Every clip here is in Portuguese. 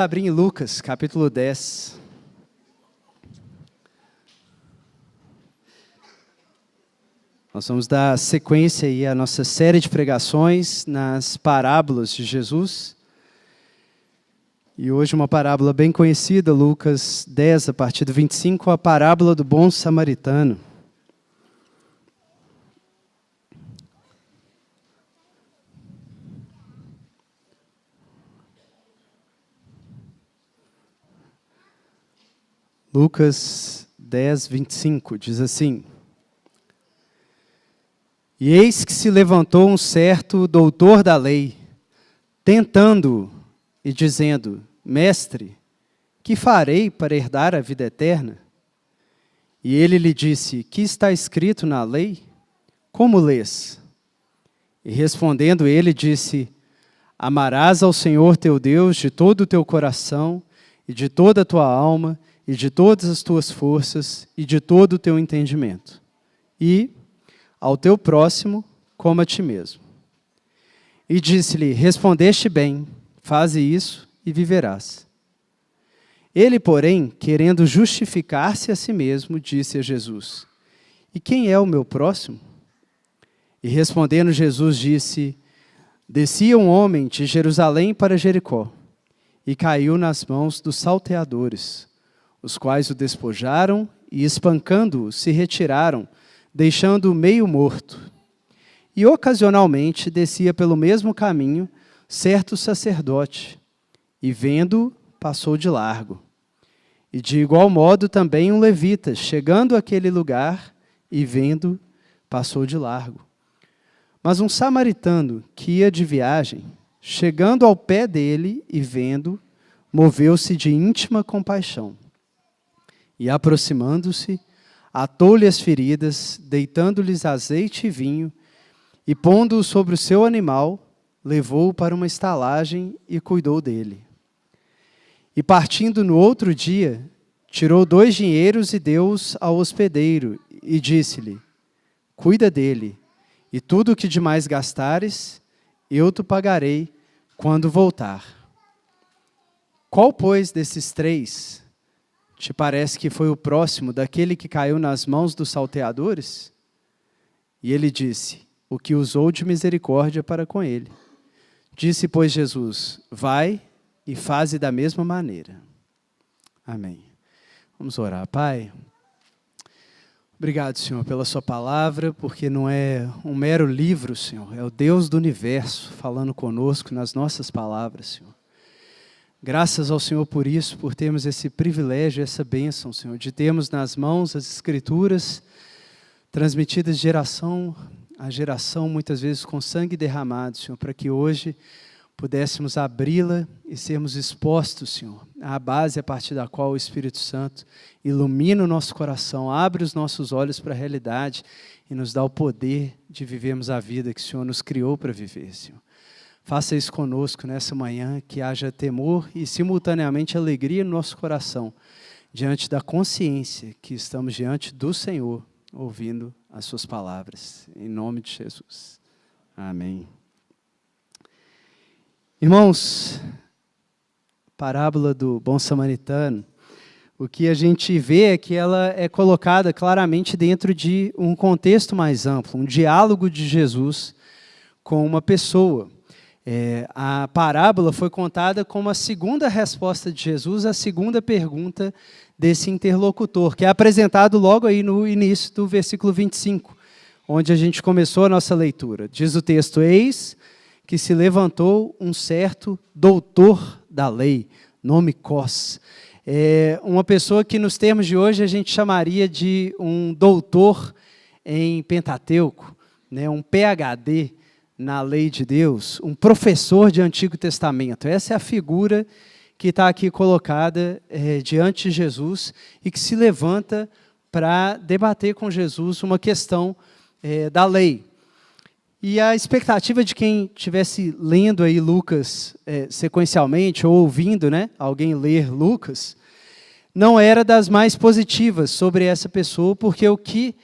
Abrir em Lucas, capítulo 10. Nós vamos dar sequência aí à nossa série de pregações nas parábolas de Jesus. E hoje uma parábola bem conhecida, Lucas 10, a partir do 25, a parábola do bom samaritano. Lucas 10, 25, diz assim: E eis que se levantou um certo doutor da lei, tentando-o e dizendo: Mestre, que farei para herdar a vida eterna? E ele lhe disse: Que está escrito na lei? Como lês? E respondendo ele disse: Amarás ao Senhor teu Deus de todo o teu coração, e de toda a tua alma, e de todas as tuas forças, e de todo o teu entendimento. E ao teu próximo, como a ti mesmo. E disse-lhe: Respondeste bem, faze isso e viverás. Ele, porém, querendo justificar-se a si mesmo, disse a Jesus: E quem é o meu próximo? E respondendo Jesus disse: Descia um homem de Jerusalém para Jericó, e caiu nas mãos dos salteadores, os quais o despojaram e, espancando-o, se retiraram, deixando-o meio morto. E ocasionalmente descia pelo mesmo caminho certo sacerdote, e vendo-o, passou de largo. E de igual modo também um levita, chegando àquele lugar, e vendo, passou de largo. Mas um samaritano que ia de viagem, chegando ao pé dele e vendo, moveu-se de íntima compaixão. E aproximando-se, atou-lhe as feridas, deitando-lhes azeite e vinho, e pondo-o sobre o seu animal, levou-o para uma estalagem e cuidou dele. E partindo no outro dia, tirou 2 dinheiros e deu-os ao hospedeiro, e disse-lhe: Cuida dele, e tudo o que demais gastares, eu te pagarei quando voltar. Qual, pois, desses 3 te parece que foi o próximo daquele que caiu nas mãos dos salteadores? E ele disse: O que usou de misericórdia para com ele. Disse, pois, Jesus: Vai e faze da mesma maneira. Amém. Vamos orar. Pai, obrigado, Senhor, pela sua palavra, porque não é um mero livro, Senhor, é o Deus do universo falando conosco nas nossas palavras, Senhor. Graças ao Senhor por isso, por termos esse privilégio, essa bênção, Senhor, de termos nas mãos as Escrituras transmitidas de geração a geração, muitas vezes com sangue derramado, Senhor, para que hoje pudéssemos abri-la e sermos expostos, Senhor, à base a partir da qual o Espírito Santo ilumina o nosso coração, abre os nossos olhos para a realidade e nos dá o poder de vivermos a vida que o Senhor nos criou para viver, Senhor. Faça isso conosco nessa manhã, que haja temor e simultaneamente alegria no nosso coração, diante da consciência que estamos diante do Senhor, ouvindo as suas palavras. Em nome de Jesus. Amém. Irmãos, parábola do bom samaritano, o que a gente vê é que ela é colocada claramente dentro de um contexto mais amplo, um diálogo de Jesus com uma pessoa. A parábola foi contada como a segunda resposta de Jesus à segunda pergunta desse interlocutor, que é apresentado logo aí no início do versículo 25, onde a gente começou a nossa leitura. Diz o texto: Eis que se levantou um certo doutor da lei, nome Cós. Uma pessoa que nos termos de hoje a gente chamaria de um doutor em Pentateuco, né, um PhD na lei de Deus, um professor de Antigo Testamento. Essa é a figura que está aqui colocada diante de Jesus e que se levanta para debater com Jesus uma questão da lei. E a expectativa de quem estivesse lendo aí Lucas sequencialmente, ou ouvindo, né, alguém ler Lucas, não era das mais positivas sobre essa pessoa, porque o que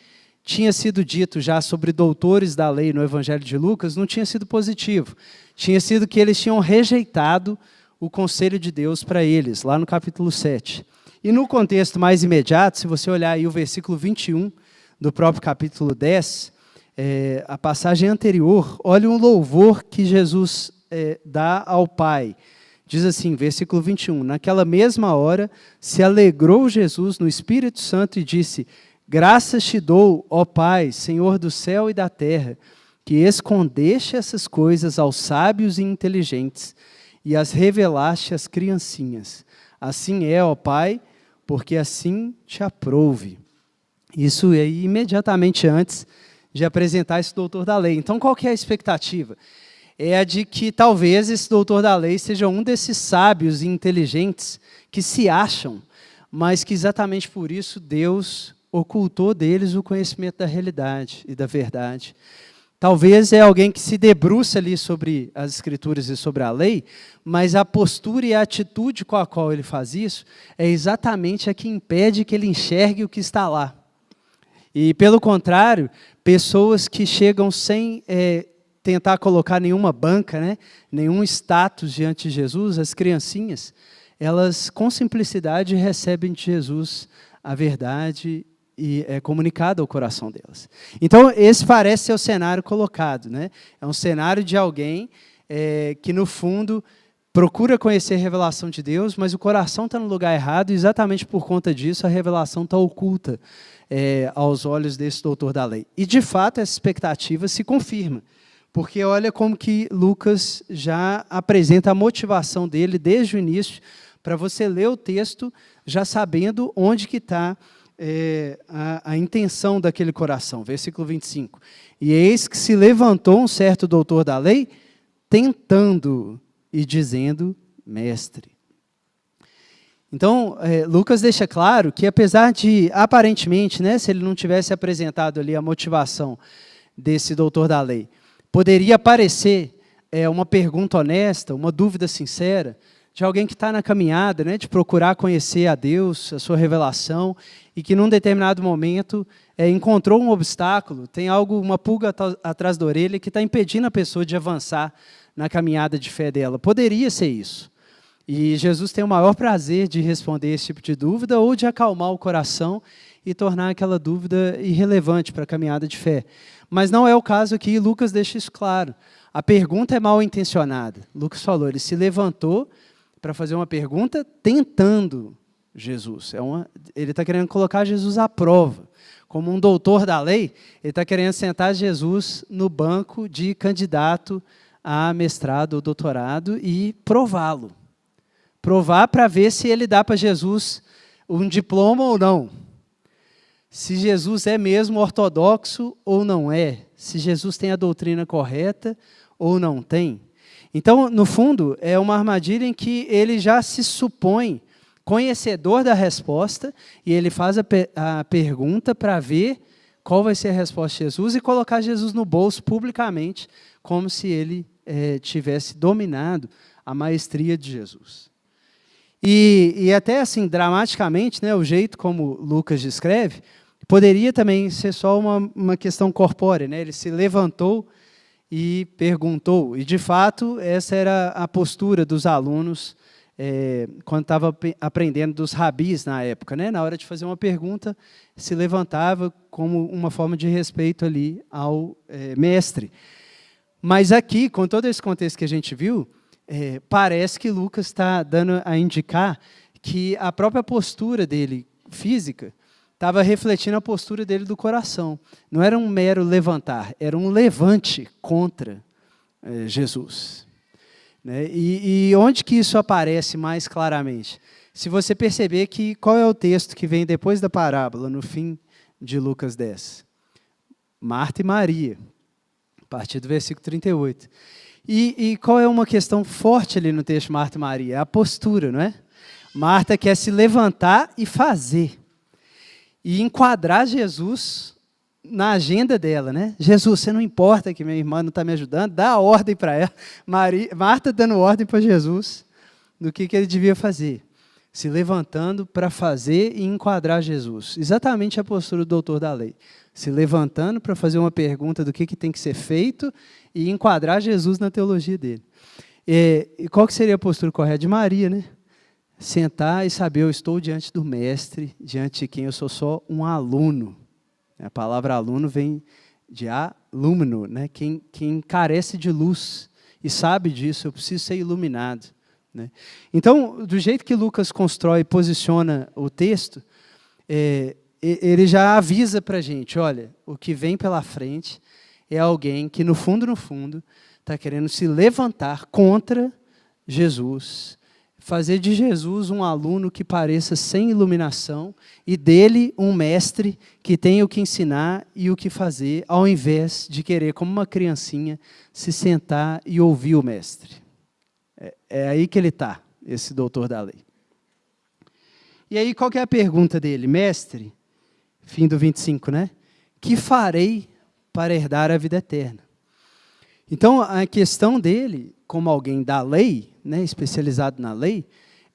tinha sido dito já sobre doutores da lei no Evangelho de Lucas não tinha sido positivo. Tinha sido que eles tinham rejeitado o conselho de Deus para eles, lá no capítulo 7. E no contexto mais imediato, se você olhar aí o versículo 21 do próprio capítulo 10, a passagem anterior, olha um louvor que Jesus dá ao Pai. Diz assim, versículo 21, naquela mesma hora se alegrou Jesus no Espírito Santo e disse, graças te dou, ó Pai, Senhor do céu e da terra, que escondeste essas coisas aos sábios e inteligentes e as revelaste às criancinhas. Assim é, ó Pai, porque assim te aprouve. Isso é imediatamente antes de apresentar esse doutor da lei. Então, qual que é a expectativa? É a de que talvez esse doutor da lei seja um desses sábios e inteligentes que se acham, mas que exatamente por isso Deus ocultou deles o conhecimento da realidade e da verdade. Talvez é alguém que se debruça ali sobre as Escrituras e sobre a lei, mas a postura e a atitude com a qual ele faz isso é exatamente a que impede que ele enxergue o que está lá. E, pelo contrário, pessoas que chegam sem tentar colocar nenhuma banca, né, nenhum status diante de Jesus, as criancinhas, elas com simplicidade recebem de Jesus a verdade e é comunicado ao coração delas. Então, esse parece ser o cenário colocado, né? É um cenário de alguém que, no fundo, procura conhecer a revelação de Deus, mas o coração está no lugar errado, e exatamente por conta disso a revelação está oculta aos olhos desse doutor da lei. E, de fato, essa expectativa se confirma, porque olha como que Lucas já apresenta a motivação dele desde o início, para você ler o texto já sabendo onde que está a intenção daquele coração. Versículo 25. E eis que se levantou um certo doutor da lei, tentando e dizendo, mestre. Então, Lucas deixa claro que apesar de, aparentemente, né, se ele não tivesse apresentado ali a motivação desse doutor da lei, poderia parecer uma pergunta honesta, uma dúvida sincera, de alguém que está na caminhada, né, de procurar conhecer a Deus, a sua revelação, e que num determinado momento encontrou um obstáculo, tem algo, uma pulga atrás da orelha que está impedindo a pessoa de avançar na caminhada de fé dela. Poderia ser isso. E Jesus tem o maior prazer de responder esse tipo de dúvida ou de acalmar o coração e tornar aquela dúvida irrelevante para a caminhada de fé. Mas não é o caso aqui, e Lucas deixa isso claro. A pergunta é mal intencionada. Lucas falou, ele se levantou para fazer uma pergunta tentando Jesus. Ele está querendo colocar Jesus à prova. Como um doutor da lei, ele está querendo sentar Jesus no banco de candidato a mestrado ou doutorado e prová-lo. Provar para ver se ele dá para Jesus um diploma ou não. Se Jesus é mesmo ortodoxo ou não é. Se Jesus tem a doutrina correta ou não tem. Então, no fundo, é uma armadilha em que ele já se supõe conhecedor da resposta e ele faz a pergunta para ver qual vai ser a resposta de Jesus e colocar Jesus no bolso publicamente, como se ele tivesse dominado a maestria de Jesus. E até assim, dramaticamente, né, o jeito como Lucas descreve, poderia também ser só uma questão corpórea, né? Ele se levantou e perguntou. E, de fato, essa era a postura dos alunos quando estava aprendendo dos rabis na época. Né? Na hora de fazer uma pergunta, se levantava como uma forma de respeito ali ao mestre. Mas aqui, com todo esse contexto que a gente viu, parece que Lucas está dando a indicar que a própria postura dele, física, estava refletindo a postura dele do coração. Não era um mero levantar, era um levante contra Jesus. Né? E onde que isso aparece mais claramente? Se você perceber que qual é o texto que vem depois da parábola, no fim de Lucas 10? Marta e Maria, a partir do versículo 38. E qual é uma questão forte ali no texto Marta e Maria? É a postura, não é? Marta quer se levantar e fazer. E enquadrar Jesus na agenda dela, né? Jesus, você não importa que minha irmã não está me ajudando, dá a ordem para ela. Marta dando ordem para Jesus do que ele devia fazer. Se levantando para fazer e enquadrar Jesus. Exatamente a postura do doutor da lei. Se levantando para fazer uma pergunta do que tem que ser feito e enquadrar Jesus na teologia dele. E qual que seria a postura correta de Maria, né? Sentar e saber, eu estou diante do mestre, diante de quem eu sou só um aluno. A palavra aluno vem de alumno, né? Quem carece de luz e sabe disso, eu preciso ser iluminado. Né? Então, do jeito que Lucas constrói e posiciona o texto, ele já avisa para a gente, olha, o que vem pela frente é alguém que, no fundo, está querendo se levantar contra Jesus, fazer de Jesus um aluno que pareça sem iluminação e dele um mestre que tem o que ensinar e o que fazer, ao invés de querer, como uma criancinha, se sentar e ouvir o mestre. É aí que ele está, esse doutor da lei. E aí, qual que é a pergunta dele? Mestre, fim do 25, né? Que farei para herdar a vida eterna? Então, a questão dele, como alguém da lei, né, especializado na lei,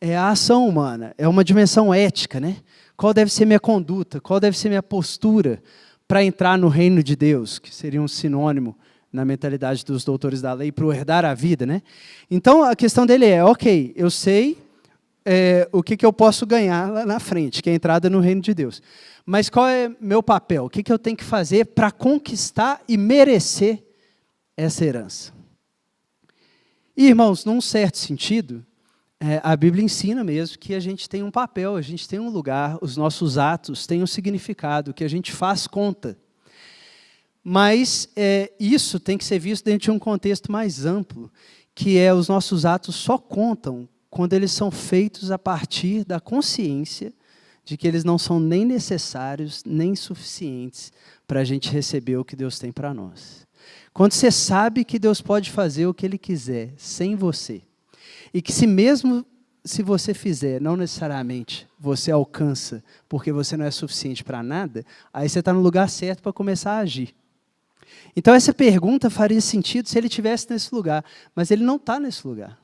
é a ação humana, é uma dimensão ética. Né? Qual deve ser minha conduta, qual deve ser minha postura para entrar no reino de Deus, que seria um sinônimo na mentalidade dos doutores da lei, para o herdar a vida. Né? Então, a questão dele é, ok, eu sei o que eu posso ganhar lá na frente, que é a entrada no reino de Deus. Mas qual é meu papel? O que eu tenho que fazer para conquistar e merecer essa herança? E, irmãos, num certo sentido, a Bíblia ensina mesmo que a gente tem um papel, a gente tem um lugar, os nossos atos têm um significado, que a gente faz conta. Mas isso tem que ser visto dentro de um contexto mais amplo, que os nossos atos só contam quando eles são feitos a partir da consciência de que eles não são nem necessários, nem suficientes para a gente receber o que Deus tem para nós. Quando você sabe que Deus pode fazer o que Ele quiser sem você, e que mesmo se você fizer, não necessariamente você alcança, porque você não é suficiente para nada, aí você está no lugar certo para começar a agir. Então essa pergunta faria sentido se ele estivesse nesse lugar, mas ele não está nesse lugar.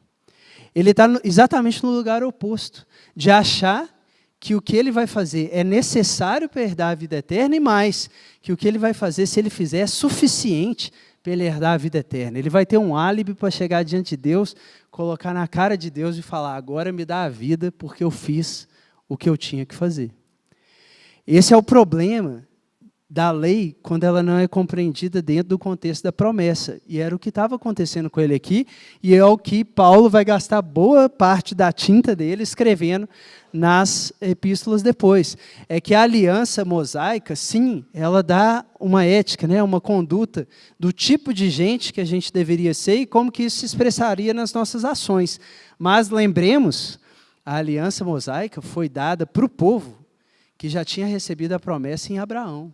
Ele está exatamente no lugar oposto, de achar que o que ele vai fazer é necessário para herdar a vida eterna e mais, que o que ele vai fazer, se ele fizer, é suficiente para ele herdar a vida eterna. Ele vai ter um álibi para chegar diante de Deus, colocar na cara de Deus e falar, agora me dá a vida porque eu fiz o que eu tinha que fazer. Esse é o problema da lei quando ela não é compreendida dentro do contexto da promessa. E era o que estava acontecendo com ele aqui, e é o que Paulo vai gastar boa parte da tinta dele escrevendo nas epístolas depois. É que a aliança mosaica, sim, ela dá uma ética, né, uma conduta do tipo de gente que a gente deveria ser e como que isso se expressaria nas nossas ações. Mas lembremos, a aliança mosaica foi dada para o povo que já tinha recebido a promessa em Abraão.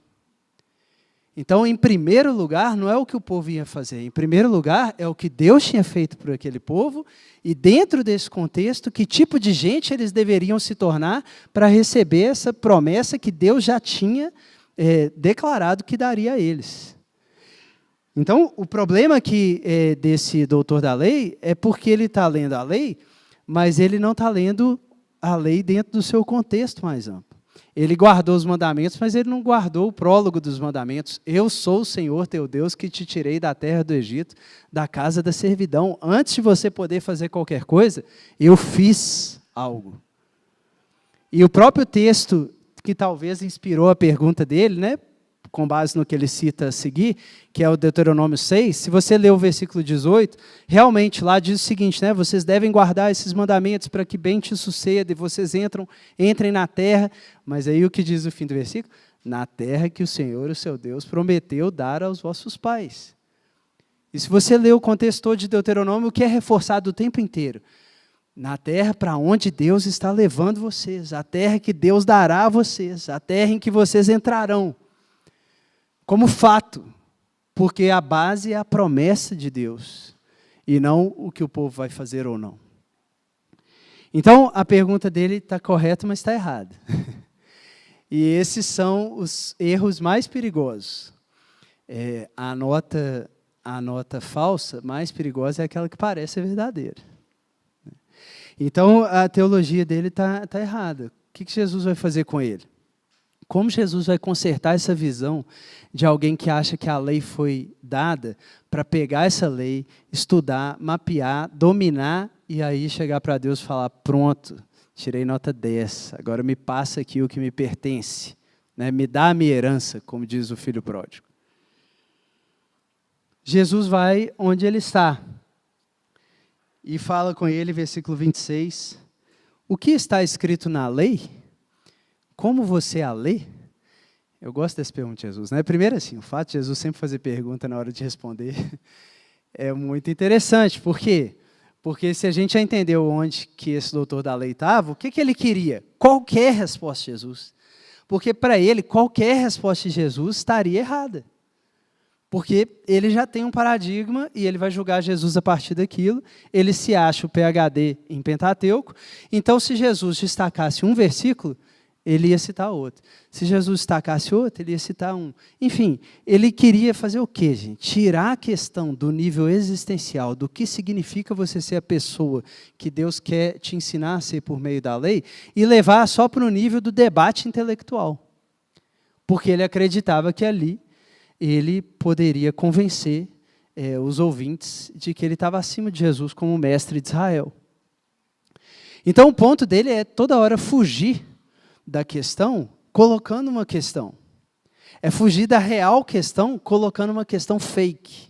Então, em primeiro lugar, não é o que o povo ia fazer. Em primeiro lugar, é o que Deus tinha feito por aquele povo. E dentro desse contexto, que tipo de gente eles deveriam se tornar para receber essa promessa que Deus já tinha declarado que daria a eles. Então, o problema aqui desse doutor da lei é porque ele está lendo a lei, mas ele não está lendo a lei dentro do seu contexto mais amplo. Ele guardou os mandamentos, mas ele não guardou o prólogo dos mandamentos. Eu sou o Senhor teu Deus que te tirei da terra do Egito, da casa da servidão. Antes de você poder fazer qualquer coisa, eu fiz algo. E o próprio texto que talvez inspirou a pergunta dele, né, com base no que ele cita a seguir, que é o Deuteronômio 6, se você ler o versículo 18, realmente lá diz o seguinte, né, vocês devem guardar esses mandamentos para que bem te suceda e vocês entrem na terra, mas aí o que diz o fim do versículo? Na terra que o Senhor, o seu Deus, prometeu dar aos vossos pais. E se você ler o contexto todo de Deuteronômio, o que é reforçado o tempo inteiro? Na terra para onde Deus está levando vocês, a terra que Deus dará a vocês, a terra em que vocês entrarão. Como fato, porque a base é a promessa de Deus, e não o que o povo vai fazer ou não. Então, a pergunta dele está correta, mas está errada. E esses são os erros mais perigosos. A nota falsa mais perigosa é aquela que parece verdadeira. Então, a teologia dele está errada. O que Jesus vai fazer com ele? Como Jesus vai consertar essa visão de alguém que acha que a lei foi dada para pegar essa lei, estudar, mapear, dominar e aí chegar para Deus e falar, pronto, tirei nota 10, agora me passa aqui o que me pertence, né? Me dá a minha herança, como diz o filho pródigo. Jesus vai onde ele está e fala com ele, versículo 26, o que está escrito na lei? Como você a lê? Eu gosto dessa pergunta de Jesus, né? Primeiro assim, o fato de Jesus sempre fazer pergunta na hora de responder é muito interessante. Por quê? Porque se a gente já entendeu onde que esse doutor da lei estava, o que ele queria? Qualquer resposta de Jesus. Porque para ele, qualquer resposta de Jesus estaria errada. Porque ele já tem um paradigma e ele vai julgar Jesus a partir daquilo. Ele se acha o PhD em Pentateuco. Então, se Jesus destacasse um versículo, ele ia citar outro. Se Jesus destacasse outro, ele ia citar um. Enfim, ele queria fazer o quê, gente? Tirar a questão do nível existencial, do que significa você ser a pessoa que Deus quer te ensinar a ser por meio da lei, e levar só para o nível do debate intelectual. Porque ele acreditava que ali ele poderia convencer os ouvintes de que ele estava acima de Jesus como mestre de Israel. Então, o ponto dele é toda hora fugir da questão, colocando uma questão. É fugir da real questão, colocando uma questão fake.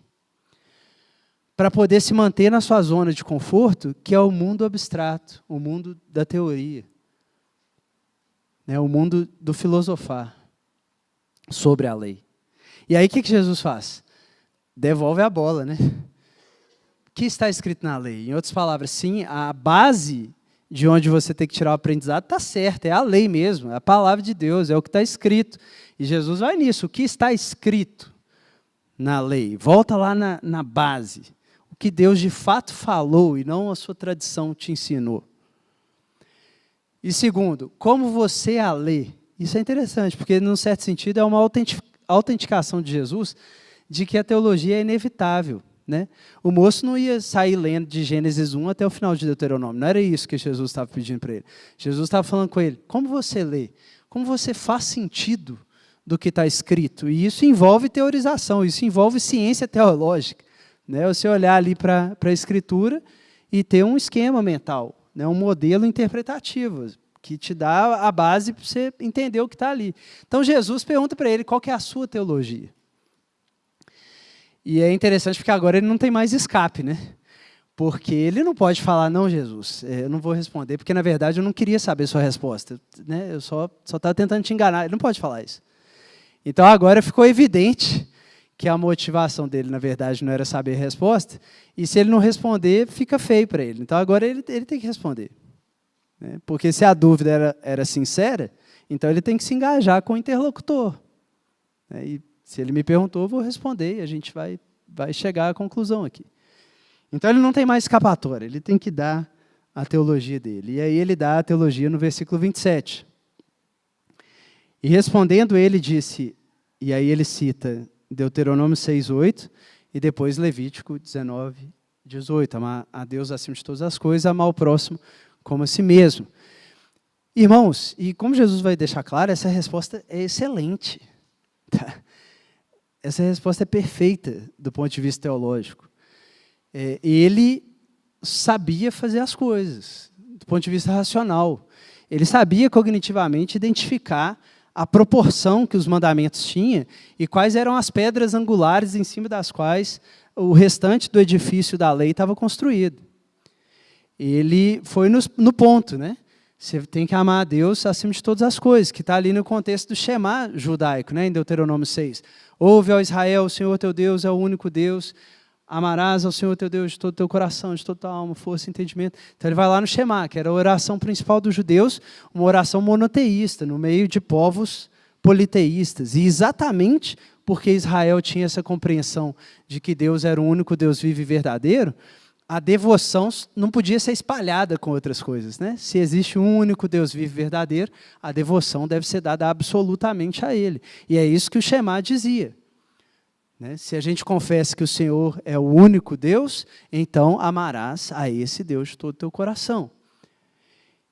Para poder se manter na sua zona de conforto, que é o mundo abstrato, o mundo da teoria. O mundo do filosofar sobre a lei. E aí o que Jesus faz? Devolve a bola, né? O que está escrito na lei? Em outras palavras, sim, a base de onde você tem que tirar o aprendizado está certa, é a lei mesmo, é a palavra de Deus, é o que está escrito. E Jesus vai nisso, o que está escrito na lei? Volta lá na base, o que Deus de fato falou e não a sua tradição te ensinou. E segundo, como você a lê? Isso é interessante, porque, num certo sentido, é uma autenticação de Jesus de que a teologia é inevitável. Né? O moço não ia sair lendo de Gênesis 1 até o final de Deuteronômio. Não era isso que Jesus estava pedindo para ele. Jesus estava falando com ele, como você lê? Como você faz sentido do que está escrito? E isso envolve teorização, isso envolve ciência teológica. Né? Você olhar ali para a Escritura e ter um esquema mental, né? Um modelo interpretativo, que te dá a base para você entender o que está ali. Então, Jesus pergunta para ele, qual que é a sua teologia? E é interessante porque agora ele não tem mais escape, né? Porque ele não pode falar, não, Jesus, eu não vou responder, porque, na verdade, eu não queria saber a sua resposta. Né? Eu só estava tentando te enganar. Ele não pode falar isso. Então, agora ficou evidente que a motivação dele, na verdade, não era saber a resposta, e se ele não responder, fica feio para ele. Então, agora ele tem que responder. Né? Porque se a dúvida era sincera, então ele tem que se engajar com o interlocutor. Né? E se ele me perguntou, eu vou responder, e a gente vai chegar à conclusão aqui. Então, ele não tem mais escapatória, ele tem que dar a teologia dele. E aí ele dá a teologia no versículo 27. E respondendo ele disse, e aí ele cita Deuteronômio 6:8, e depois Levítico 19:18, amar a Deus acima de todas as coisas, amar o próximo como a si mesmo. Irmãos, e como Jesus vai deixar claro, essa resposta é excelente. Tá? Essa resposta é perfeita do ponto de vista teológico. Ele sabia fazer as coisas, do ponto de vista racional. Ele sabia cognitivamente identificar a proporção que os mandamentos tinham e quais eram as pedras angulares em cima das quais o restante do edifício da lei estava construído. Ele foi no ponto, né? Você tem que amar a Deus acima de todas as coisas, que está ali no contexto do Shema judaico, né, em Deuteronômio 6. Ouve, ó Israel, o Senhor teu Deus é o único Deus, amarás ao Senhor teu Deus de todo o teu coração, de toda a tua alma, força e entendimento. Então ele vai lá no Shema, que era a oração principal dos judeus, uma oração monoteísta, no meio de povos politeístas. E exatamente porque Israel tinha essa compreensão de que Deus era o único Deus vivo e verdadeiro, a devoção não podia ser espalhada com outras coisas. Né? Se existe um único Deus vivo e verdadeiro, a devoção deve ser dada absolutamente a Ele. E é isso que o Shema dizia. Né? Se a gente confessa que o Senhor é o único Deus, então amarás a esse Deus de todo o teu coração.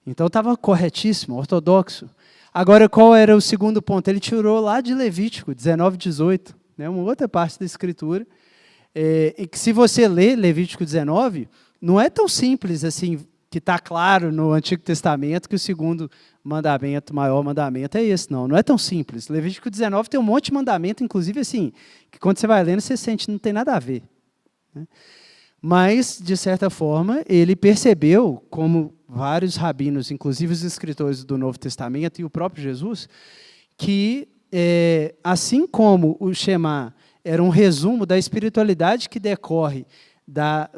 Então estava corretíssimo, ortodoxo. Agora, qual era o segundo ponto? Ele tirou lá de Levítico 19, 18, né, uma outra parte da Escritura, e que se você ler Levítico 19, não é tão simples assim, que está claro no Antigo Testamento que o segundo mandamento, maior mandamento é esse. Não é tão simples. Levítico 19 tem um monte de mandamento, inclusive assim, que quando você vai lendo, você sente que não tem nada a ver, né? Mas, de certa forma, ele percebeu, como vários rabinos, inclusive os escritores do Novo Testamento e o próprio Jesus, que assim como o Shema era um resumo da espiritualidade que decorre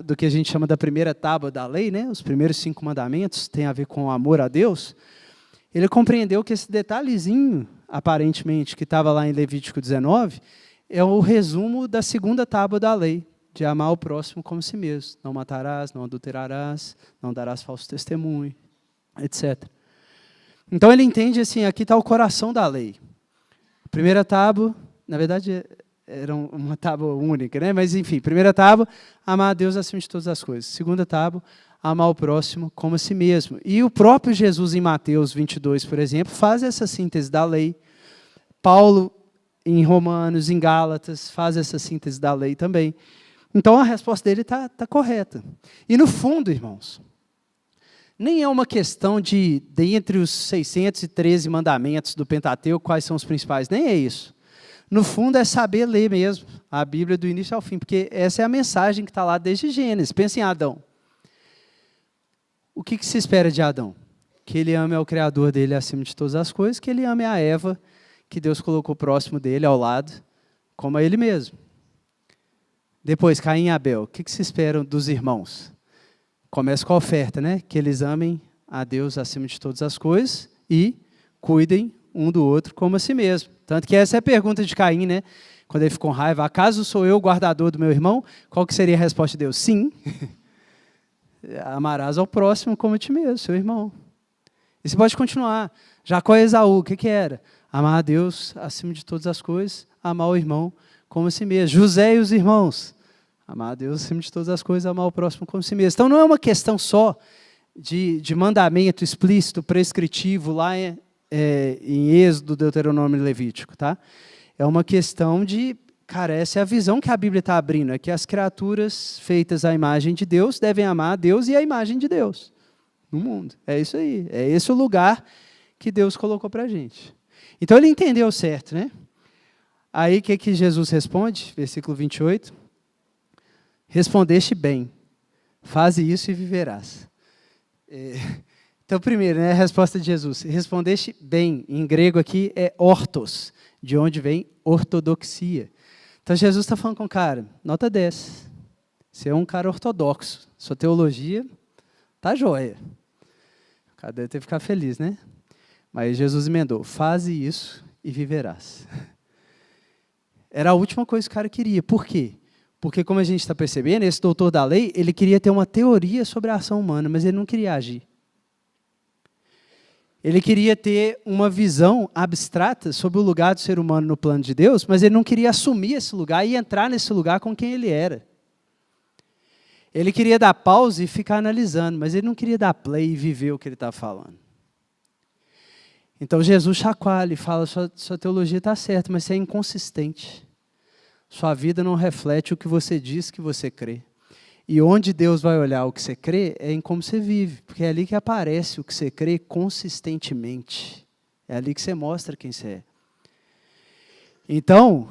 do que a gente chama da primeira tábua da lei, né? Os primeiros 5 mandamentos têm a ver com o amor a Deus, ele compreendeu que esse detalhezinho, aparentemente, que estava lá em Levítico 19, é o resumo da segunda tábua da lei, de amar o próximo como si mesmo. Não matarás, não adulterarás, não darás falso testemunho, etc. Então ele entende assim, aqui está o coração da lei. A primeira tábua, na verdade, era uma tábua única, né? Mas enfim, primeira tábua, amar a Deus acima de todas as coisas. Segunda tábua, amar o próximo como a si mesmo. E o próprio Jesus em Mateus 22, por exemplo, faz essa síntese da lei. Paulo em Romanos, em Gálatas, faz essa síntese da lei também. Então a resposta dele está correta. E no fundo, irmãos, nem é uma questão de entre os 613 mandamentos do Pentateuco, quais são os principais, nem é isso. No fundo é saber ler mesmo a Bíblia do início ao fim, porque essa é a mensagem que está lá desde Gênesis. Pensa em Adão. O que se espera de Adão? Que ele ame ao Criador dele acima de todas as coisas, que ele ame a Eva, que Deus colocou próximo dele, ao lado, como a ele mesmo. Depois, Caim e Abel. O que se espera dos irmãos? Começa com a oferta, né? Que eles amem a Deus acima de todas as coisas e cuidem um do outro como a si mesmo. Tanto que essa é a pergunta de Caim, né? Quando ele ficou com raiva, acaso sou eu o guardador do meu irmão? Qual que seria a resposta de Deus? Sim. Amarás ao próximo como a ti mesmo, seu irmão. E você pode continuar. Jacó e Esaú, o que era? Amar a Deus acima de todas as coisas, amar o irmão como a si mesmo. José e os irmãos, amar a Deus acima de todas as coisas, amar o próximo como a si mesmo. Então não é uma questão só de mandamento explícito, prescritivo, lá em Êxodo, Deuteronômio e Levítico, tá? É uma questão de, cara, essa é a visão que a Bíblia está abrindo, é que as criaturas feitas à imagem de Deus devem amar a Deus e a imagem de Deus no mundo. É isso aí, é esse o lugar que Deus colocou para a gente. Então ele entendeu certo, né? Aí o que Jesus responde? Versículo 28. Respondeste bem, faze isso e viverás. Então, primeiro, né, a resposta de Jesus. Respondeste bem, em grego aqui é ortos, de onde vem ortodoxia. Então, Jesus está falando com o cara, nota 10. Você é um cara ortodoxo, sua teologia está jóia. O cara deve ter ficado feliz, né? Mas Jesus emendou, faze isso e viverás. Era a última coisa que o cara queria. Por quê? Porque, como a gente está percebendo, esse doutor da lei, ele queria ter uma teoria sobre a ação humana, mas ele não queria agir. Ele queria ter uma visão abstrata sobre o lugar do ser humano no plano de Deus, mas ele não queria assumir esse lugar e entrar nesse lugar com quem ele era. Ele queria dar pausa e ficar analisando, mas ele não queria dar play e viver o que ele estava falando. Então Jesus chacoalha e fala, sua teologia está certa, mas você é inconsistente. Sua vida não reflete o que você diz que você crê. E onde Deus vai olhar o que você crê é em como você vive, porque é ali que aparece o que você crê consistentemente. É ali que você mostra quem você é. Então,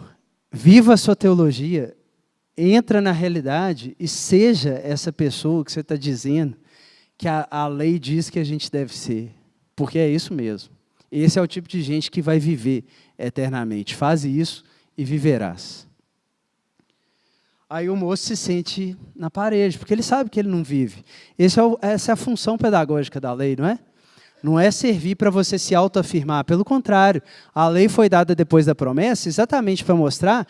viva a sua teologia, entra na realidade e seja essa pessoa que você está dizendo que a lei diz que a gente deve ser, porque é isso mesmo. Esse é o tipo de gente que vai viver eternamente. Faze isso e viverás. Aí o moço se sente na parede, porque ele sabe que ele não vive. Essa é a função pedagógica da lei, não é? Não é servir para você se autoafirmar. Pelo contrário, a lei foi dada depois da promessa exatamente para mostrar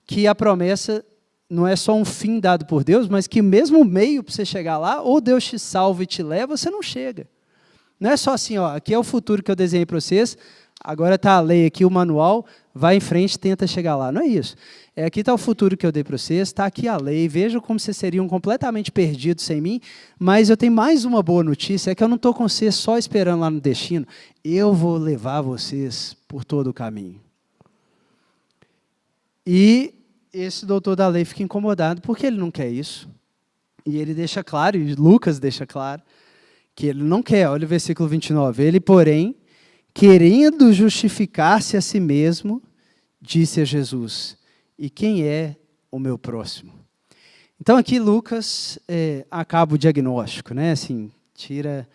que a promessa não é só um fim dado por Deus, mas que mesmo o meio para você chegar lá, ou Deus te salva e te leva, você não chega. Não é só assim, ó, aqui é o futuro que eu desenhei para vocês, agora está a lei aqui, o manual, vai em frente e tenta chegar lá. Não é isso. Aqui está o futuro que eu dei para vocês, está aqui a lei, vejam como vocês seriam completamente perdidos sem mim, mas eu tenho mais uma boa notícia, é que eu não estou com vocês só esperando lá no destino, eu vou levar vocês por todo o caminho. E esse doutor da lei fica incomodado, porque ele não quer isso. E ele deixa claro, e Lucas deixa claro, que ele não quer. Olha o versículo 29. Ele, porém, querendo justificar-se a si mesmo, disse a Jesus: e quem é o meu próximo? Então aqui Lucas acaba o diagnóstico, né? Assim, tira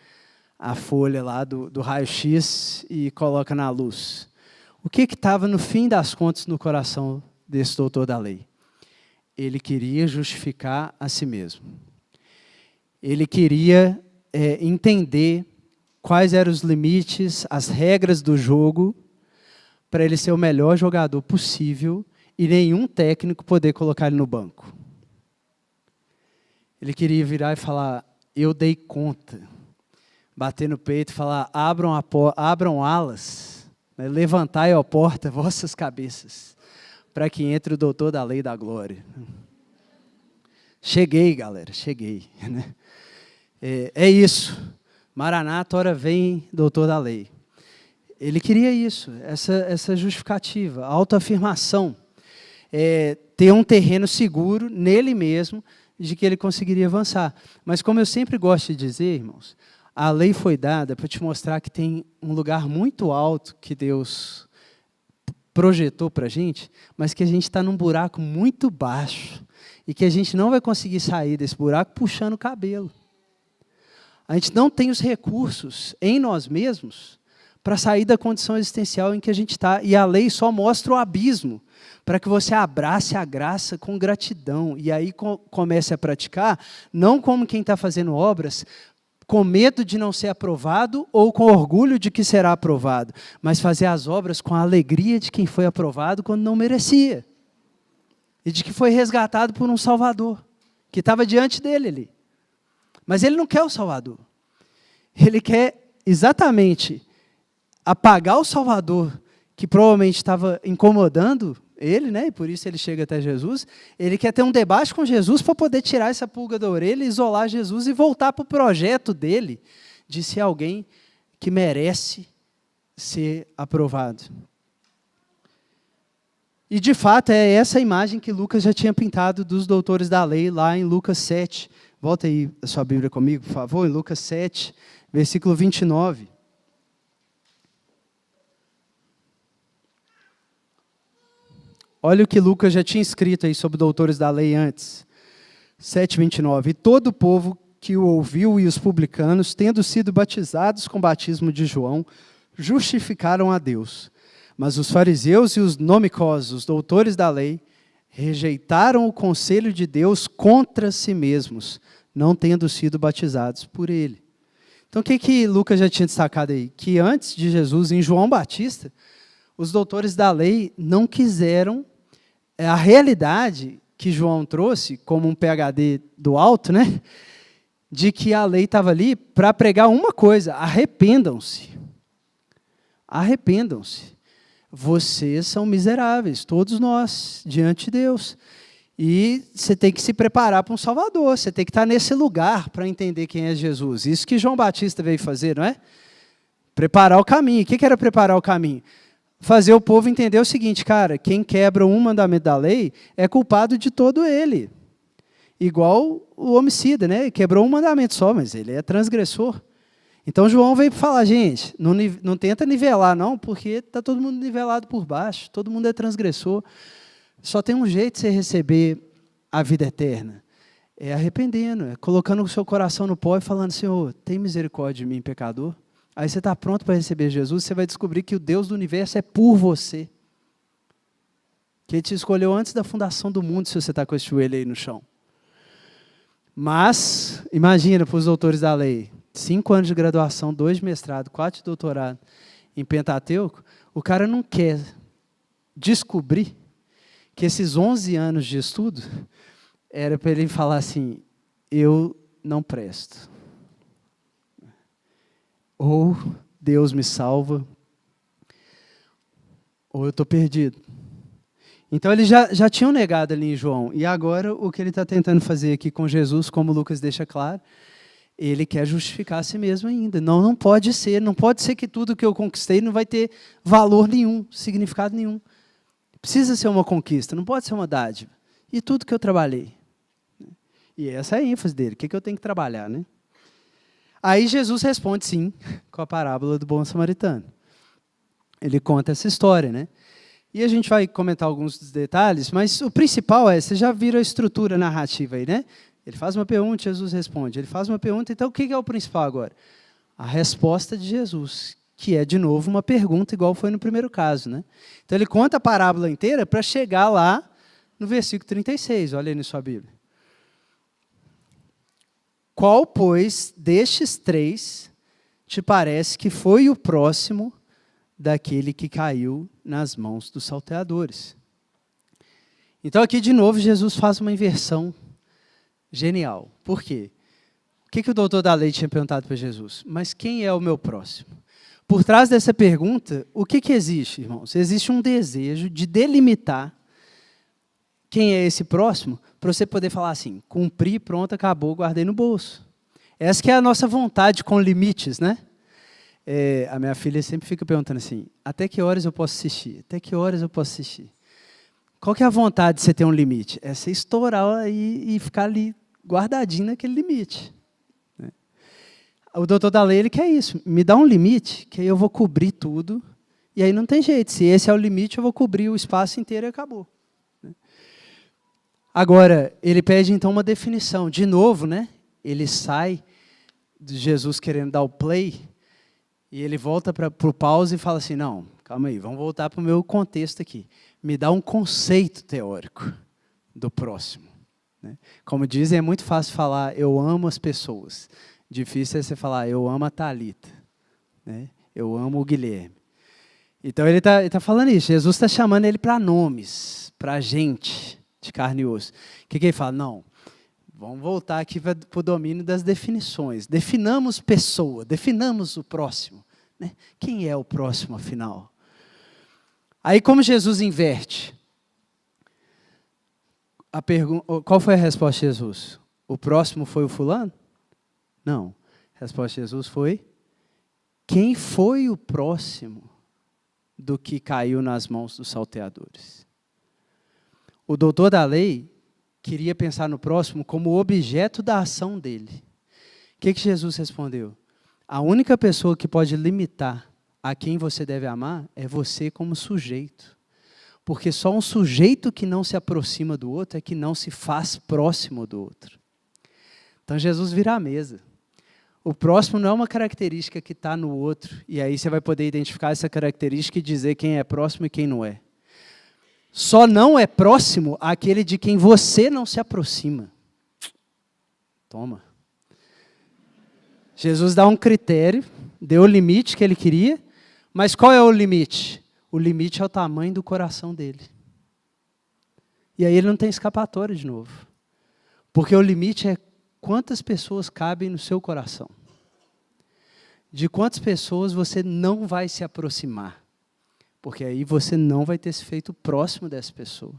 a folha lá do raio-x e coloca na luz. O que estava no fim das contas no coração desse doutor da lei? Ele queria justificar a si mesmo. Ele queria entender quais eram os limites, as regras do jogo, para ele ser o melhor jogador possível e nenhum técnico poder colocar ele no banco. Ele queria virar e falar: eu dei conta. Bater no peito e falar: abram alas, né? Levantai a porta vossas cabeças, para que entre o doutor da lei e da glória. Cheguei, galera, cheguei. É isso. Maranata, ora vem, doutor da lei. Ele queria isso, essa justificativa, autoafirmação. Ter um terreno seguro nele mesmo, de que ele conseguiria avançar. Mas como eu sempre gosto de dizer, irmãos, a lei foi dada para te mostrar que tem um lugar muito alto que Deus projetou para a gente, mas que a gente está num buraco muito baixo e que a gente não vai conseguir sair desse buraco puxando o cabelo. A gente não tem os recursos em nós mesmos para sair da condição existencial em que a gente está. E a lei só mostra o abismo, para que você abrace a graça com gratidão. E aí comece a praticar, não como quem está fazendo obras, com medo de não ser aprovado ou com orgulho de que será aprovado, mas fazer as obras com a alegria de quem foi aprovado quando não merecia. E de que foi resgatado por um Salvador, que estava diante dele ali. Mas ele não quer o Salvador. Ele quer exatamente apagar o Salvador, que provavelmente estava incomodando ele, né? E por isso ele chega até Jesus. Ele quer ter um debate com Jesus para poder tirar essa pulga da orelha, isolar Jesus e voltar para o projeto dele de ser alguém que merece ser aprovado. E, de fato, é essa imagem que Lucas já tinha pintado dos doutores da lei, lá em Lucas 7. Volta aí a sua Bíblia comigo, por favor, em Lucas 7, versículo 29. Olha o que Lucas já tinha escrito aí sobre doutores da lei antes. 7:29. E todo o povo que o ouviu e os publicanos, tendo sido batizados com o batismo de João, justificaram a Deus. Mas os fariseus e os nomicosos, os doutores da lei, rejeitaram o conselho de Deus contra si mesmos, não tendo sido batizados por ele. Então, o que Lucas já tinha destacado aí? Que antes de Jesus, em João Batista, os doutores da lei não quiseram a realidade que João trouxe, como um PhD do alto, né? De que a lei estava ali para pregar uma coisa: arrependam-se. Arrependam-se. Vocês são miseráveis, todos nós, diante de Deus. E você tem que se preparar para um Salvador, você tem que estar nesse lugar para entender quem é Jesus. Isso que João Batista veio fazer, não é? Preparar o caminho. O que era preparar o caminho? Fazer o povo entender o seguinte: cara, quem quebra um mandamento da lei é culpado de todo ele. Igual o homicida, né? Quebrou um mandamento só, mas ele é transgressor. Então João veio para falar: gente, não tenta nivelar não, porque está todo mundo nivelado por baixo, todo mundo é transgressor. Só tem um jeito de você receber a vida eterna: é arrependendo, é colocando o seu coração no pó e falando: Senhor, tem misericórdia de mim, pecador. Aí você está pronto para receber Jesus, você vai descobrir que o Deus do universo é por você. Que Ele te escolheu antes da fundação do mundo, se você está com esse joelho aí no chão. Mas, imagina para os doutores da lei, 5 anos de graduação, 2 de mestrado, 4 de doutorado em Pentateuco, o cara não quer descobrir que esses 11 anos de estudo era para ele falar assim: eu não presto. Ou Deus me salva, ou eu estou perdido. Então, eles já tinham negado ali em João. E agora, o que ele está tentando fazer aqui com Jesus, como Lucas deixa claro, ele quer justificar a si mesmo ainda. Não pode ser. Não pode ser que tudo que eu conquistei não vai ter valor nenhum, significado nenhum. Precisa ser uma conquista, não pode ser uma dádiva. E tudo que eu trabalhei. E essa é a ênfase dele. O que eu tenho que trabalhar, né? Aí Jesus responde sim, com a parábola do bom samaritano. Ele conta essa história, né? E a gente vai comentar alguns dos detalhes, mas o principal você já viram a estrutura narrativa aí, né? Ele faz uma pergunta, Jesus responde. Ele faz uma pergunta, então o que é o principal agora? A resposta de Jesus, que é, de novo, uma pergunta, igual foi no primeiro caso, né? Então ele conta a parábola inteira para chegar lá no versículo 36, olha aí na sua Bíblia. Qual, pois, destes três te parece que foi o próximo daquele que caiu nas mãos dos salteadores? Então aqui de novo Jesus faz uma inversão genial. Por quê? O que o doutor da lei tinha perguntado para Jesus? Mas quem é o meu próximo? Por trás dessa pergunta, o que existe, irmãos? Existe um desejo de delimitar quem é esse próximo, para você poder falar assim, cumpri, pronto, acabou, guardei no bolso. Essa que é a nossa vontade com limites, né? A minha filha sempre fica perguntando assim, até que horas eu posso assistir? Até que horas eu posso assistir? Qual que é a vontade de você ter um limite? É você estourar e ficar ali guardadinho naquele limite. Né? O doutor da lei, ele quer isso. Me dá um limite, que aí eu vou cobrir tudo, e aí não tem jeito. Se esse é o limite, eu vou cobrir o espaço inteiro e acabou. Agora, ele pede então uma definição. De novo, né? Ele sai de Jesus querendo dar o play, e ele volta para o pause e fala assim, não, calma aí, vamos voltar para o meu contexto aqui. Me dá um conceito teórico do próximo. Né? Como dizem, é muito fácil falar, eu amo as pessoas. Difícil é você falar, eu amo a Thalita. Né? Eu amo o Guilherme. Então, ele tá falando isso. Jesus está chamando ele para nomes, para gente de carne e osso. O que ele fala? Não, vamos voltar aqui para o domínio das definições. Definamos pessoa, definamos o próximo. Né? Quem é o próximo, afinal? Aí, como Jesus inverte, qual foi a resposta de Jesus? O próximo foi o fulano? Não. A resposta de Jesus foi, quem foi o próximo do que caiu nas mãos dos salteadores? O doutor da lei queria pensar no próximo como objeto da ação dele. O que Jesus respondeu? A única pessoa que pode limitar a quem você deve amar é você como sujeito. Porque só um sujeito que não se aproxima do outro é que não se faz próximo do outro. Então Jesus vira a mesa. O próximo não é uma característica que está no outro, e aí você vai poder identificar essa característica e dizer quem é próximo e quem não é. Só não é próximo aquele de quem você não se aproxima. Toma. Jesus dá um critério, deu o limite que ele queria, mas qual é o limite? O limite é o tamanho do coração dele. E aí ele não tem escapatória de novo. Porque o limite é quantas pessoas cabem no seu coração. De quantas pessoas você não vai se aproximar. Porque aí você não vai ter se feito próximo dessa pessoa.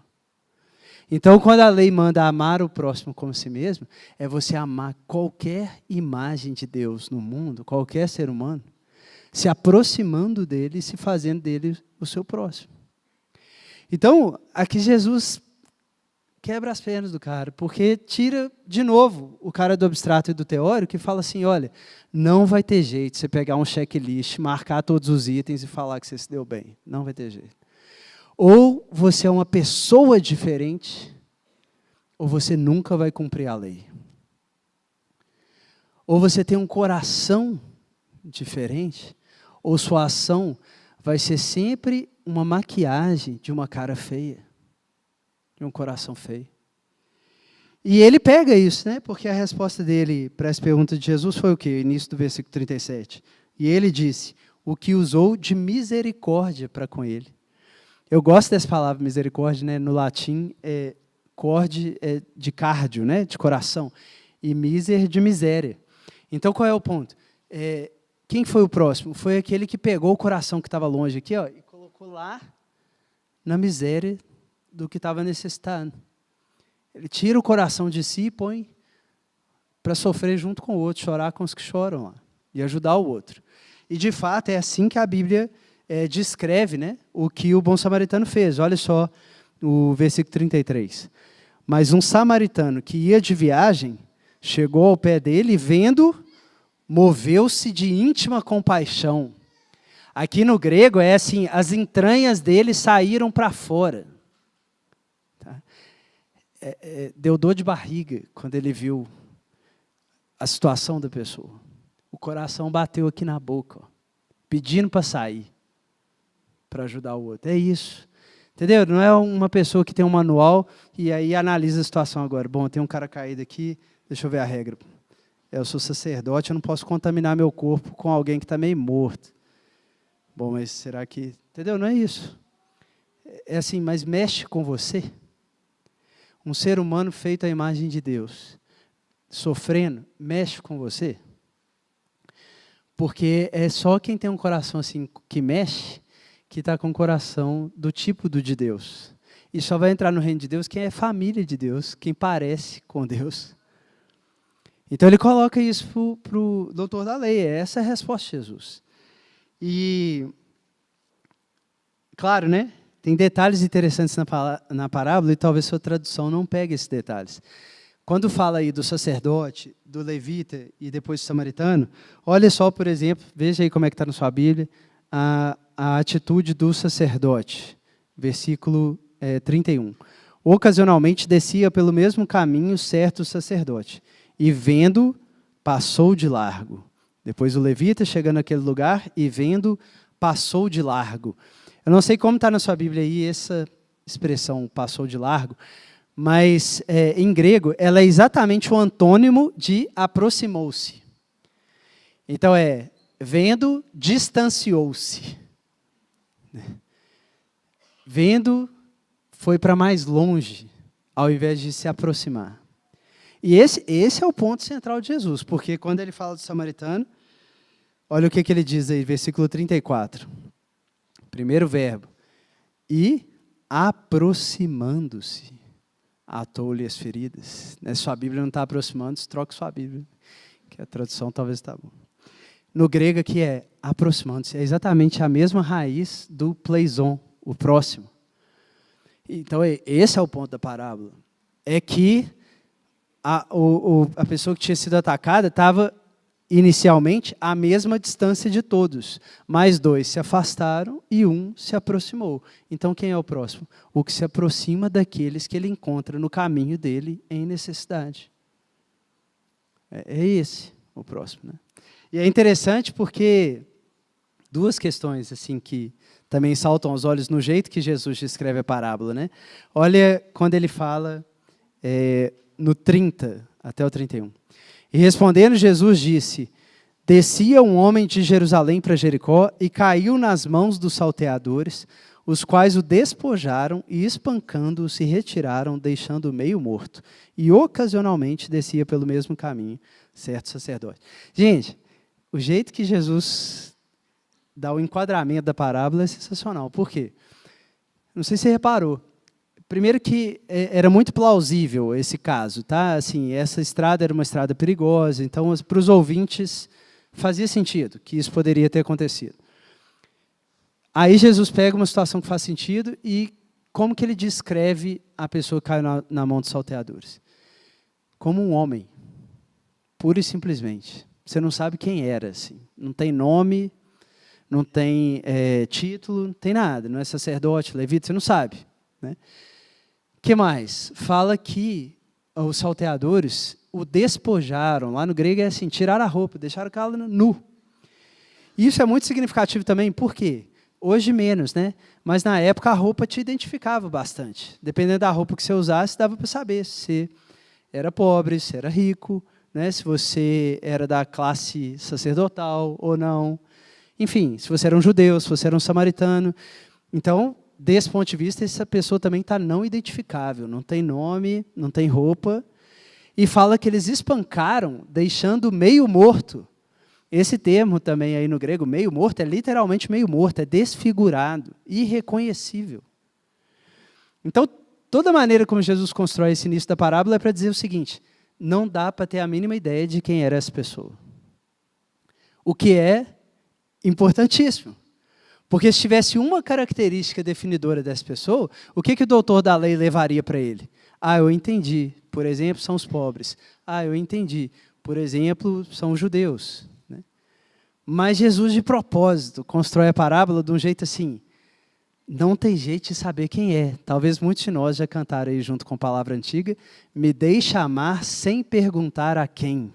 Então, quando a lei manda amar o próximo como si mesmo, é você amar qualquer imagem de Deus no mundo, qualquer ser humano, se aproximando dele e se fazendo dele o seu próximo. Então, aqui Jesus quebra as pernas do cara, porque tira, de novo, o cara do abstrato e do teórico e fala assim, olha, não vai ter jeito você pegar um checklist, marcar todos os itens e falar que você se deu bem. Não vai ter jeito. Ou você é uma pessoa diferente, ou você nunca vai cumprir a lei. Ou você tem um coração diferente, ou sua ação vai ser sempre uma maquiagem de uma cara feia. De um coração feio. E ele pega isso, né? Porque a resposta dele para essa pergunta de Jesus foi o quê? Início do versículo 37. E ele disse, o que usou de misericórdia para com ele. Eu gosto dessa palavra misericórdia, né? No latim, corde é de cardio, né? De coração. E miser de miséria. Então, qual é o ponto? Quem foi o próximo? Foi aquele que pegou o coração que estava longe aqui, ó, e colocou lá na miséria do que estava necessitado. Ele tira o coração de si e põe para sofrer junto com o outro, chorar com os que choram lá, e ajudar o outro. E, de fato, é assim que a Bíblia descreve, né, o que o bom samaritano fez. Olha só o versículo 33. Mas um samaritano que ia de viagem, chegou ao pé dele e, vendo, moveu-se de íntima compaixão. Aqui no grego é assim, as entranhas dele saíram para fora. Tá? Deu dor de barriga quando ele viu a situação da pessoa. O coração bateu aqui na boca, ó, pedindo para sair, para ajudar o outro. É isso. Entendeu? Não é uma pessoa que tem um manual e aí analisa a situação agora. Bom, tem um cara caído aqui, deixa eu ver a regra. Eu sou sacerdote, eu não posso contaminar meu corpo com alguém que está meio morto. Bom, mas será que... Entendeu? Não é isso. É assim, mas mexe com você. Um ser humano feito à imagem de Deus, sofrendo, mexe com você. Porque é só quem tem um coração assim que mexe, que está com o coração do tipo do de Deus. E só vai entrar no reino de Deus quem é família de Deus, quem parece com Deus. Então ele coloca isso para o doutor da lei, essa é a resposta de Jesus. E, claro, né, tem detalhes interessantes na parábola e talvez sua tradução não pegue esses detalhes. Quando fala aí do sacerdote, do levita e depois do samaritano, olha só, por exemplo, veja aí como é que está na sua Bíblia, a atitude do sacerdote, versículo 31. Ocasionalmente descia pelo mesmo caminho certo sacerdote, e vendo, passou de largo. Depois o levita chega naquele lugar e vendo, passou de largo. Eu não sei como está na sua Bíblia aí essa expressão, passou de largo, mas em grego ela é exatamente o antônimo de aproximou-se. Então vendo, distanciou-se. Vendo, foi para mais longe, ao invés de se aproximar. E esse é o ponto central de Jesus, porque quando ele fala do samaritano, olha o que ele diz aí, versículo 34. Primeiro verbo. E aproximando-se, atou-lhe as feridas. Sua Bíblia não está aproximando-se, troque sua Bíblia, que a tradução talvez está boa. No grego aqui é aproximando-se, é exatamente a mesma raiz do pleison, o próximo. Então, esse é o ponto da parábola. É que a pessoa que tinha sido atacada estava inicialmente à mesma distância de todos, mas dois se afastaram e um se aproximou. Então, quem é o próximo? O que se aproxima daqueles que ele encontra no caminho dele em necessidade. É esse o próximo, né? E é interessante porque duas questões assim que também saltam aos olhos no jeito que Jesus descreve a parábola, né? Olha quando ele fala no 30 até o 31. E respondendo, Jesus disse: descia um homem de Jerusalém para Jericó e caiu nas mãos dos salteadores, os quais o despojaram e, espancando-o, se retiraram, deixando-o meio morto. E ocasionalmente descia pelo mesmo caminho certo sacerdote. Gente, o jeito que Jesus dá o enquadramento da parábola é sensacional. Por quê? Não sei se você reparou. Primeiro que era muito plausível esse caso, tá? Assim, essa estrada era uma estrada perigosa, então para os ouvintes fazia sentido que isso poderia ter acontecido. Aí Jesus pega uma situação que faz sentido e como que ele descreve a pessoa que caiu na mão dos salteadores? Como um homem, pura e simplesmente. Você não sabe quem era, assim. Não tem nome, não tem título, não tem nada. Não é sacerdote, levita, você não sabe, né? O que mais? Fala que os salteadores o despojaram. Lá no grego é assim, tiraram a roupa, deixaram o cara nu. Isso é muito significativo também, por quê? Hoje menos, né? Mas na época a roupa te identificava bastante. Dependendo da roupa que você usasse, dava para saber se você era pobre, se era rico, né? Se você era da classe sacerdotal ou não. Enfim, se você era um judeu, se você era um samaritano. Então, desse ponto de vista, essa pessoa também está não identificável, não tem nome, não tem roupa. E fala que eles espancaram, deixando meio morto. Esse termo também aí no grego, meio morto, é literalmente meio morto, é desfigurado, irreconhecível. Então, toda maneira como Jesus constrói esse início da parábola é para dizer o seguinte: não dá para ter a mínima ideia de quem era essa pessoa. O que é importantíssimo. Porque se tivesse uma característica definidora dessa pessoa, o que o doutor da lei levaria para ele? Ah, eu entendi. Por exemplo, são os pobres. Ah, eu entendi. Por exemplo, são os judeus. Né? Mas Jesus, de propósito, constrói a parábola de um jeito assim: não tem jeito de saber quem é. Talvez muitos de nós já cantaram aí junto com a palavra antiga: me deixe amar sem perguntar a quem.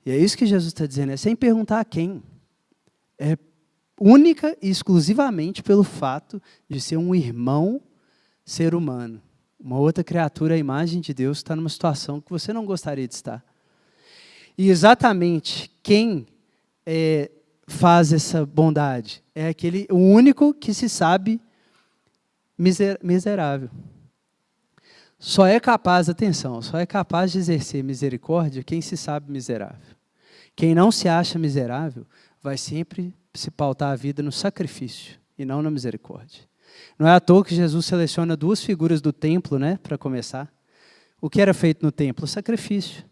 E é isso que Jesus está dizendo, é sem perguntar a quem. É única e exclusivamente pelo fato de ser um irmão ser humano. Uma outra criatura, a imagem de Deus, está numa situação que você não gostaria de estar. E exatamente quem faz essa bondade é o único que se sabe miserável. Só é capaz, atenção, só é capaz de exercer misericórdia quem se sabe miserável. Quem não se acha miserável vai sempre se pautar a vida no sacrifício e não na misericórdia. Não é à toa que Jesus seleciona duas figuras do templo, né, para começar. O que era feito no templo? O sacrifício.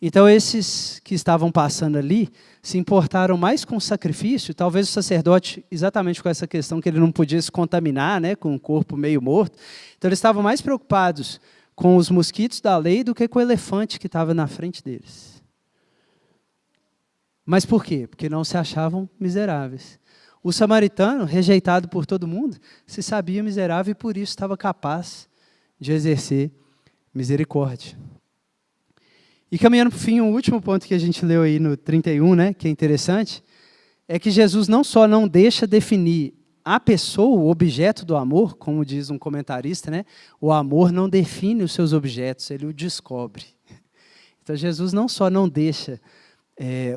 Então, esses que estavam passando ali se importaram mais com o sacrifício, talvez o sacerdote, exatamente com essa questão que ele não podia se contaminar, né, com o corpo meio morto. Então, eles estavam mais preocupados com os mosquitos da lei do que com o elefante que estava na frente deles. Mas por quê? Porque não se achavam miseráveis. O samaritano, rejeitado por todo mundo, se sabia miserável e por isso estava capaz de exercer misericórdia. E caminhando para o fim, o último ponto que a gente leu aí no 31, né, que é interessante, é que Jesus não só não deixa definir a pessoa, o objeto do amor, como diz um comentarista, né, o amor não define os seus objetos, ele o descobre. Então Jesus não só não deixa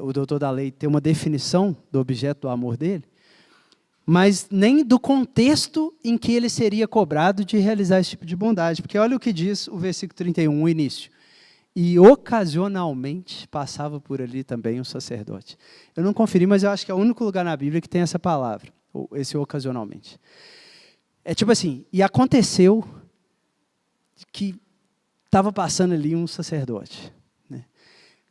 o doutor da lei ter uma definição do objeto do amor dele, mas nem do contexto em que ele seria cobrado de realizar esse tipo de bondade. Porque olha o que diz o versículo 31, o início. E ocasionalmente passava por ali também um sacerdote. Eu não conferi, mas eu acho que é o único lugar na Bíblia que tem essa palavra, esse ocasionalmente. É tipo assim, e aconteceu que estava passando ali um sacerdote. Né?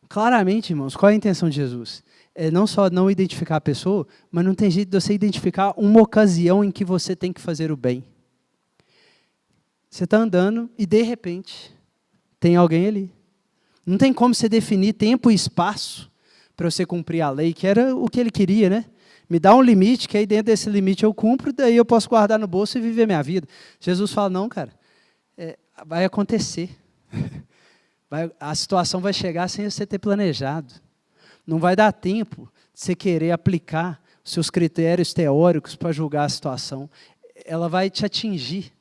Claramente, irmãos, qual é a intenção de Jesus? É não só não identificar a pessoa, mas não tem jeito de você identificar uma ocasião em que você tem que fazer o bem. Você está andando e, de repente, tem alguém ali. Não tem como você definir tempo e espaço para você cumprir a lei, que era o que ele queria, né? Me dá um limite, que aí dentro desse limite eu cumpro, daí eu posso guardar no bolso e viver minha vida. Jesus fala, não, cara, vai acontecer. A situação vai chegar sem você ter planejado. Não vai dar tempo de você querer aplicar os seus critérios teóricos para julgar a situação. Ela vai te atingir.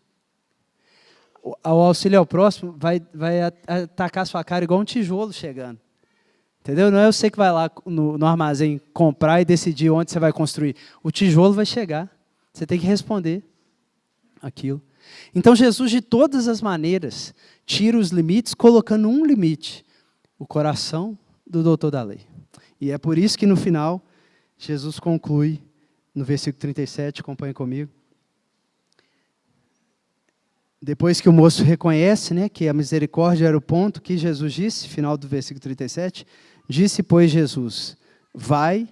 O auxílio ao próximo vai atacar a sua cara igual um tijolo chegando. Entendeu? Não é você que vai lá no armazém comprar e decidir onde você vai construir. O tijolo vai chegar. Você tem que responder aquilo. Então, Jesus, de todas as maneiras, tira os limites, colocando um limite: o coração do doutor da lei. E é por isso que, no final, Jesus conclui, no versículo 37, acompanhe comigo. Depois que o moço reconhece, né, que a misericórdia era o ponto, que Jesus disse, final do versículo 37, disse, pois, Jesus, vai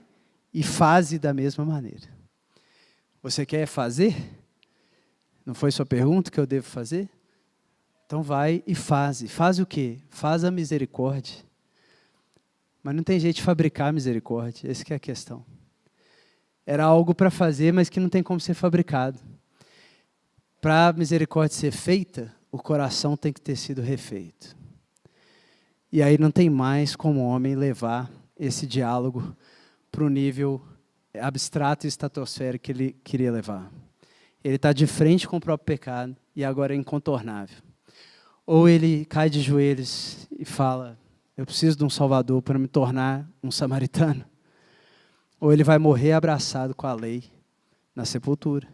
e faze da mesma maneira. Você quer fazer? Não foi sua pergunta que eu devo fazer? Então vai e faze. Faze o quê? Faz a misericórdia. Mas não tem jeito de fabricar misericórdia, essa que é a questão. Era algo para fazer, mas que não tem como ser fabricado. Para a misericórdia ser feita, o coração tem que ter sido refeito. E aí não tem mais como o homem levar esse diálogo para o nível abstrato e estratosférico que ele queria levar. Ele está de frente com o próprio pecado e agora é incontornável. Ou ele cai de joelhos e fala, eu preciso de um Salvador para me tornar um samaritano. Ou ele vai morrer abraçado com a lei na sepultura.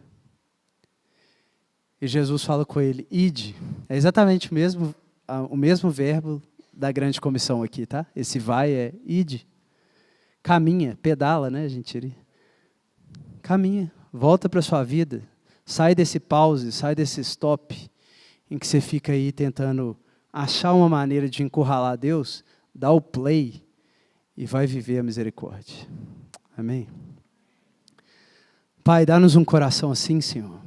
E Jesus fala com ele, ide. É exatamente o mesmo verbo da grande comissão aqui, tá? Esse vai é ide. Caminha, pedala, né, gente? Caminha, volta para a sua vida. Sai desse pause, sai desse stop, em que você fica aí tentando achar uma maneira de encurralar Deus, dá o play e vai viver a misericórdia. Amém? Pai, dá-nos um coração assim, Senhor.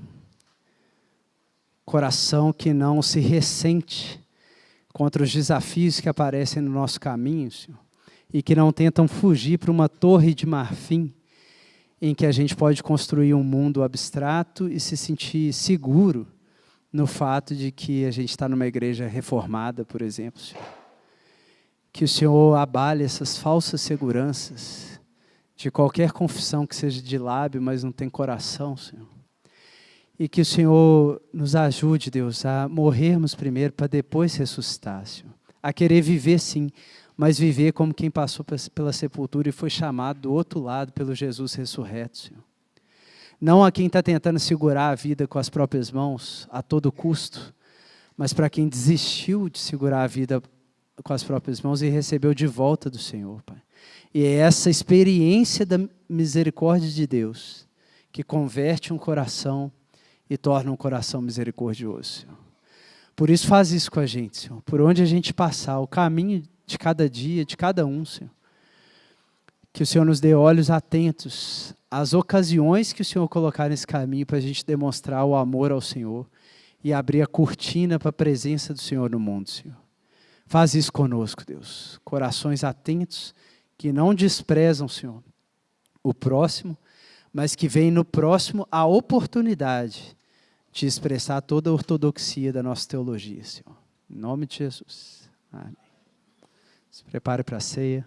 Coração que não se ressente contra os desafios que aparecem no nosso caminho, Senhor, e que não tentam fugir para uma torre de marfim, em que a gente pode construir um mundo abstrato e se sentir seguro no fato de que a gente está numa igreja reformada, por exemplo, Senhor. Que o Senhor abale essas falsas seguranças de qualquer confissão que seja de lábio, mas não tem coração, Senhor. E que o Senhor nos ajude, Deus, a morrermos primeiro para depois ressuscitar, Senhor. A querer viver sim, mas viver como quem passou pela sepultura e foi chamado do outro lado pelo Jesus ressurreto, Senhor. Não a quem está tentando segurar a vida com as próprias mãos, a todo custo, mas para quem desistiu de segurar a vida com as próprias mãos e recebeu de volta do Senhor, Pai. E é essa experiência da misericórdia de Deus que converte um coração e torna um coração misericordioso, Senhor. Por isso faz isso com a gente, Senhor. Por onde a gente passar, o caminho de cada dia, de cada um, Senhor. Que o Senhor nos dê olhos atentos às ocasiões que o Senhor colocar nesse caminho para a gente demonstrar o amor ao Senhor e abrir a cortina para a presença do Senhor no mundo, Senhor. Faz isso conosco, Deus. Corações atentos que não desprezam, Senhor, o próximo, mas que veem no próximo a oportunidade de expressar toda a ortodoxia da nossa teologia, Senhor. Em nome de Jesus. Amém. Se prepare para a ceia.